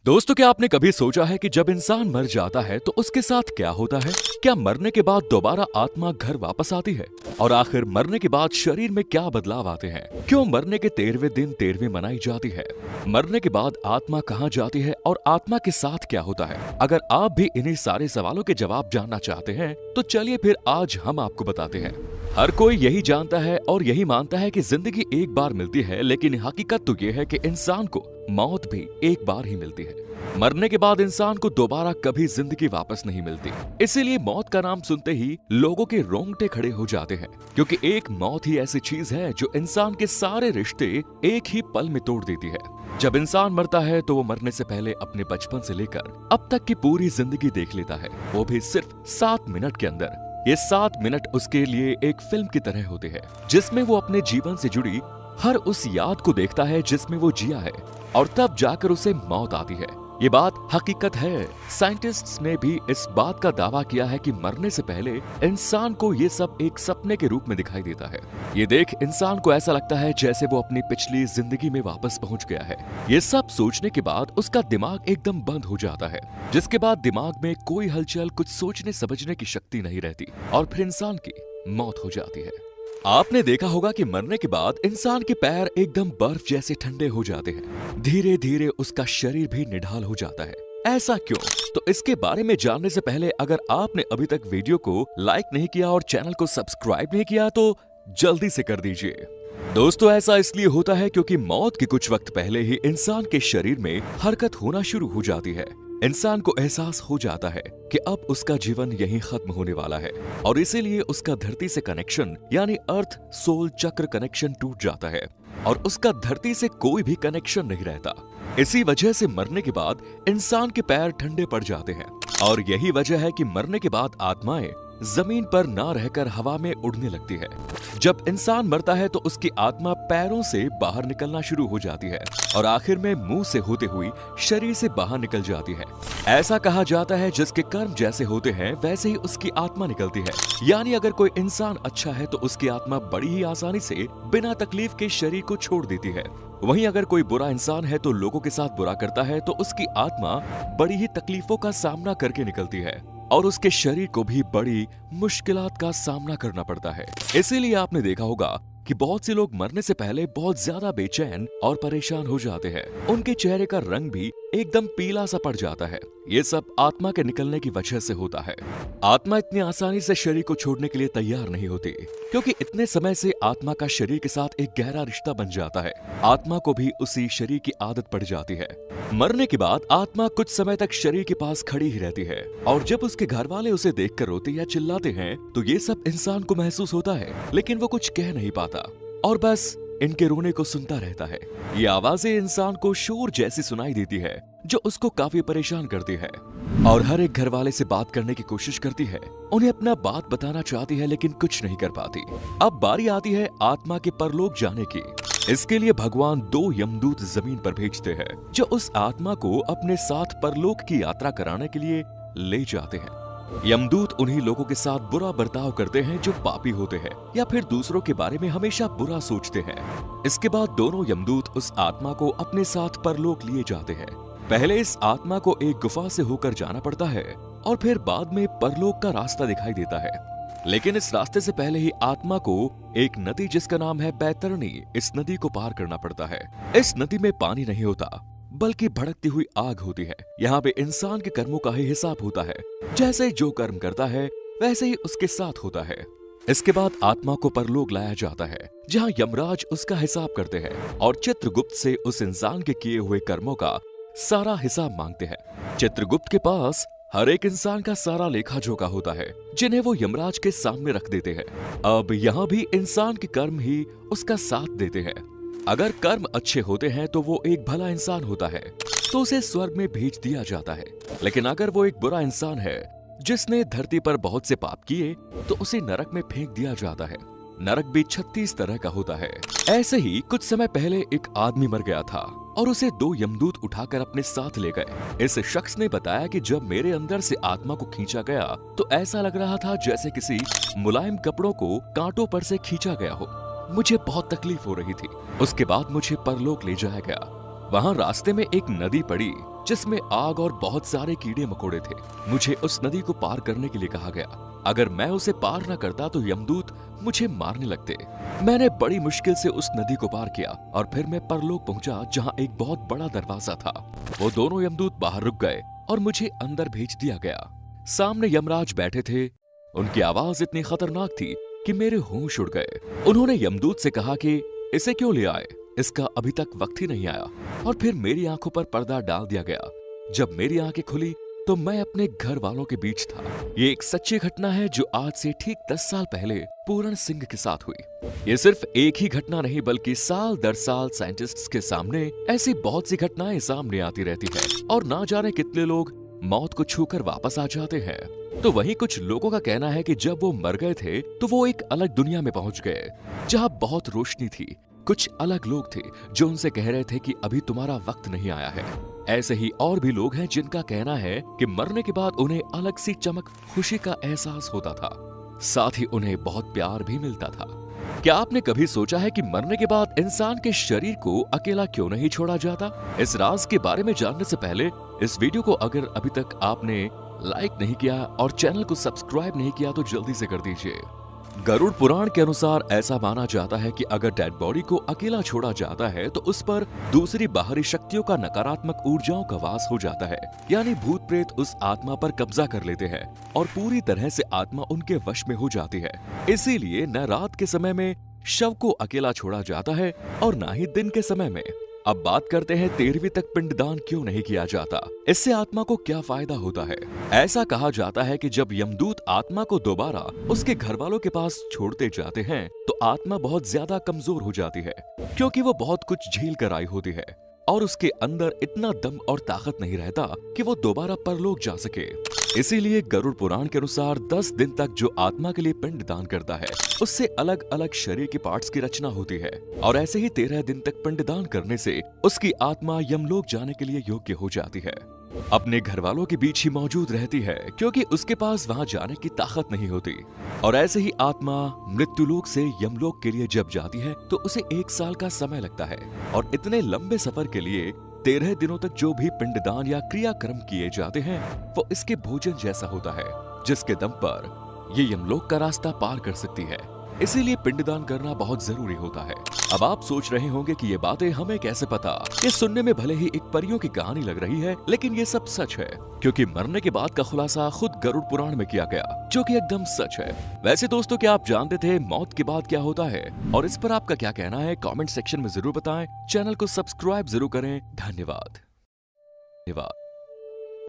दोस्तों, क्या आपने कभी सोचा है कि जब इंसान मर जाता है तो उसके साथ क्या होता है? क्या मरने के बाद दोबारा आत्मा घर वापस आती है? और आखिर मरने के बाद शरीर में क्या बदलाव आते हैं? क्यों मरने के 13वें दिन 13वीं मनाई जाती है? मरने के बाद आत्मा कहाँ जाती है और आत्मा के साथ क्या होता है? अगर आप भी इन्हीं सारे सवालों के जवाब जानना चाहते हैं तो चलिए फिर आज हम आपको बताते हैं। हर कोई यही जानता है और यही मानता है कि जिंदगी एक बार मिलती है, लेकिन हकीकत तो ये है कि इंसान को मौत भी एक बार ही मिलती है। मरने के बाद इंसान को दोबारा कभी जिंदगी वापस नहीं मिलती। इसीलिए मौत का नाम सुनते ही लोगों के रोंगटे खड़े हो जाते हैं, क्योंकि एक मौत ही ऐसी चीज है जो इंसान के सारे रिश्ते एक ही पल में तोड़ देती है। जब इंसान मरता है तो वो मरने से पहले अपने बचपन से लेकर अब तक की पूरी जिंदगी देख लेता है, वो भी सिर्फ 7 मिनट के अंदर। ये 7 मिनट उसके लिए एक फिल्म की तरह होते हैं, जिसमें वो अपने जीवन से जुड़ी हर उस याद को देखता है जिसमें वो जिया है, और तब जाकर उसे मौत आती है। ये बात हकीकत है। साइंटिस्ट्स ने भी इस बात का दावा किया है कि मरने से पहले इंसान को ये सब एक सपने के रूप में दिखाई देता है। ये देख इंसान को ऐसा लगता है जैसे वो अपनी पिछली जिंदगी में वापस पहुंच गया है। ये सब सोचने के बाद उसका दिमाग एकदम बंद हो जाता है, जिसके बाद दिमाग में कोई हलचल, कुछ सोचने समझने की शक्ति नहीं रहती, और फिर इंसान की मौत हो जाती है। आपने देखा होगा कि मरने के बाद इंसान के पैर एकदम बर्फ जैसे ठंडे हो जाते हैं। धीरे धीरे उसका शरीर भी निढाल हो जाता है। ऐसा क्यों? तो इसके बारे में जानने से पहले अगर आपने अभी तक वीडियो को लाइक नहीं किया और चैनल को सब्सक्राइब नहीं किया तो जल्दी से कर दीजिए। दोस्तों, ऐसा इसलिए होता है क्योंकि मौत के कुछ वक्त पहले ही इंसान के शरीर में हरकत होना शुरू हो जाती है। इंसान को एहसास हो जाता है कि अब उसका जीवन यहीं खत्म होने वाला है, और इसीलिए उसका धरती से कनेक्शन यानी अर्थ सोल चक्र कनेक्शन टूट जाता है, और उसका धरती से कोई भी कनेक्शन नहीं रहता। इसी वजह से मरने के बाद इंसान के पैर ठंडे पड़ जाते हैं, और यही वजह है कि मरने के बाद आत्माएं जमीन पर ना रहकर हवा में उड़ने लगती है। जब इंसान मरता है तो उसकी आत्मा पैरों से बाहर निकलना शुरू हो जाती है, और आखिर में मुंह से होते हुई शरीर से बाहर निकल जाती है। ऐसा कहा जाता है जिसके कर्म जैसे होते हैं वैसे ही उसकी आत्मा निकलती है। यानी अगर कोई इंसान अच्छा है तो उसकी आत्मा बड़ी ही आसानी से बिना तकलीफ के शरीर को छोड़ देती है। वहीं अगर कोई बुरा इंसान है तो लोगों के साथ बुरा करता है तो उसकी आत्मा बड़ी ही तकलीफों का सामना करके निकलती है, और उसके शरीर को भी बड़ी मुश्किलात का सामना करना पड़ता है। इसीलिए आपने देखा होगा कि बहुत से लोग मरने से पहले बहुत ज्यादा बेचैन और परेशान हो जाते हैं। उनके चेहरे का रंग भी एकदम पीला सा पड़ जाता है। ये सब आत्मा के निकलने की वजह से होता है। आत्मा इतनी आसानी से शरीर को छोड़ने के लिए तैयार नहीं होती, क्योंकि इतने समय से आत्मा का शरीर के साथ एक गहरा रिश्ता बन जाता है। आत्मा को भी उसी शरीर की आदत पड़ जाती है। मरने के बाद आत्मा कुछ समय तक शरीर के पास खड़ी ही रहती है, और जब उसके घर वाले उसे देखकर रोते या चिल्लाते हैं तो ये सब इंसान को महसूस होता है, लेकिन वो कुछ कह नहीं पाता और बस इनके रोने को सुनता रहता है। ये आवाजें इंसान को शोर जैसी सुनाई देती है, जो उसको काफी परेशान करती है, और हर एक घर वाले से बात करने की कोशिश करती है। उन्हें अपना बात बताना चाहती है, लेकिन कुछ नहीं कर पाती। अब बारी आती है आत्मा के परलोक जाने की। इसके लिए भगवान 2 यमदूत जमीन पर भेजते हैं, जो उस आत्मा को अपने साथ परलोक की यात्रा कराने के लिए ले जाते हैं। यमदूत उन्हीं लोगों के साथ बुरा बर्ताव करते हैं जो पापी होते हैं या फिर दूसरों के बारे में हमेशा बुरा सोचते हैं। इसके बाद दोनों यमदूत उस आत्मा को अपने साथ परलोक लिए जाते हैं। पहले इस आत्मा को एक गुफा से होकर जाना पड़ता है, और फिर बाद में परलोक का रास्ता दिखाई देता है। लेकिन इस रास्ते से पहले ही आत्मा को एक नदी जिसका नाम है बैतरणी, इस नदी को पार करना पड़ता है। इस नदी में पानी नहीं होता, बल्कि भड़कती हुई आग होती है। यहाँ पे इंसान के कर्मों का ही हिसाब होता है। जैसे जो कर्म करता है वैसे ही उसके साथ होता है। इसके बाद आत्मा को परलोक लाया जाता है, जहाँ यमराज उसका हिसाब करते हैं और चित्रगुप्त से उस इंसान के किए हुए कर्मों का सारा हिसाब मांगते हैं। चित्रगुप्त के पास हर एक इंसान का सारा लेखा जोखा होता है, जिन्हें वो यमराज के सामने रख देते हैं। अब यहाँ भी इंसान के कर्म ही उसका साथ देते हैं। अगर कर्म अच्छे होते हैं तो वो एक भला इंसान होता है, तो उसे स्वर्ग में भेज दिया जाता है। लेकिन अगर वो एक बुरा इंसान है जिसने धरती पर बहुत से पाप किए, तो उसे नरक में फेंक दिया जाता है। नरक भी 36 तरह का होता है। ऐसे ही कुछ समय पहले एक आदमी मर गया था, और उसे 2 यमदूत उठाकर अपने साथ ले गए। इस शख्स ने बताया कि जब मेरे अंदर से आत्मा को खींचा गया तो ऐसा लग रहा था जैसे किसी मुलायम कपड़ों को कांटों पर से खींचा गया हो। मुझे बहुत तकलीफ हो रही थी। उसके बाद मुझे परलोक ले जाया गया। वहाँ रास्ते में एक नदी पड़ी, जिसमें आग और बहुत सारे कीड़े मकोड़े थे। मुझे उस नदी को पार करने के लिए कहा गया। अगर मैं उसे पार न करता तो यमदूत मुझे मारने लगते। मैंने बड़ी मुश्किल से उस नदी को पार किया और फिर मैं परलोक पहुंचा, जहां एक बहुत बड़ा दरवाजा था। वो दोनों यमदूत बाहर रुक गए और मुझे अंदर भेज दिया गया। सामने यमराज बैठे थे। उनकी आवाज इतनी खतरनाक थी कि मेरे होश उड़ गए। उन्होंने यमदूत से कहा कि इसे क्यों ले आए, इसका अभी तक वक्त ही नहीं आया। और फिर मेरी आंखों पर पर्दा डाल दिया गया। जब मेरी आंखें खुली तो मैं अपने घर वालों के बीच था। ये एक सच्ची घटना है जो आज से ठीक 10 साल पहले पूरण सिंह के साथ हुई। ये सिर्फ एक ही घटना नहीं, बल्कि साल दर साल साइंटिस्ट्स के सामने ऐसी बहुत सी घटनाएं सामने आती रहती है और ना जाने कितने लोग मौत को छूकर वापस आ जाते हैं। तो वहीं कुछ लोगों का कहना है कि जब वो मर गए थे तो वो एक अलग दुनिया में पहुंच गए, जहां बहुत रोशनी थी। कुछ अलग लोग थे जो उनसे कह रहे थे कि अभी तुम्हारा वक्त नहीं आया है। ऐसे ही और भी लोग हैं जिनका कहना है कि मरने के बाद उन्हें अलग सी चमक, खुशी का एहसास होता था। साथ ही उन्हें बहुत प्यार भी मिलता था। क्या आपने कभी सोचा है कि मरने के बाद इंसान के शरीर को अकेला क्यों नहीं छोड़ा जाता? इस राज के बारे में जानने से पहले इस वीडियो को अगर अभी तक आपने लाइक नहीं किया और चैनल को सब्सक्राइब नहीं किया तो जल्दी से कर दीजिए। गरुड़ पुराण के अनुसार ऐसा माना जाता है कि अगर डेड बॉडी को अकेला छोड़ा जाता है तो उस पर दूसरी बाहरी शक्तियों का नकारात्मक ऊर्जाओं का वास हो जाता है, यानी भूत प्रेत उस आत्मा पर कब्जा कर लेते हैं और पूरी तरह से आत्मा उनके वश में हो जाती है। इसीलिए न रात के समय में शव को अकेला छोड़ा जाता है और न ही दिन के समय में। अब बात करते हैं 13वीं तक पिंडदान क्यों नहीं किया जाता, इससे आत्मा को क्या फायदा होता है। ऐसा कहा जाता है कि जब यमदूत आत्मा को दोबारा उसके घर वालों के पास छोड़ते जाते हैं तो आत्मा बहुत ज्यादा कमजोर हो जाती है, क्योंकि वो बहुत कुछ झेल कर आई होती है और उसके अंदर इतना दम और ताकत नहीं रहता कि वो दोबारा परलोक जा सके। इसीलिए गरुड़ पुराण के अनुसार 10 दिन तक जो आत्मा के लिए पिंड दान करता है उससे अलग अलग शरीर के पार्ट्स की रचना होती है और ऐसे ही 13 दिन तक पिंड दान करने से उसकी आत्मा यमलोक जाने के लिए योग्य हो जाती है। अपने घर वालों के बीच ही मौजूद रहती है, क्योंकि उसके पास वहां जाने की ताकत नहीं होती। और ऐसे ही आत्मा मृत्युलोक से यमलोक के लिए जब जाती है तो उसे 1 साल का समय लगता है और इतने लंबे सफर के लिए 13 दिनों तक जो भी पिंडदान या क्रियाक्रम किए जाते हैं वो इसके भोजन जैसा होता है, जिसके दम पर ये यमलोक का रास्ता पार कर सकती है। इसीलिए पिंडदान करना बहुत जरूरी होता है। अब आप सोच रहे होंगे कि ये बातें हमें कैसे पता? ये सुनने में भले ही एक परियों की कहानी लग रही है, लेकिन ये सब सच है, क्योंकि मरने के बाद का खुलासा खुद गरुड़ पुराण में किया गया, जो कि एकदम सच है। वैसे दोस्तों, क्या आप जानते थे मौत के बाद क्या होता है? और इस पर आपका क्या कहना है? कमेंट सेक्शन में जरूर बताएं। चैनल को सब्सक्राइब जरूर करें। धन्यवाद।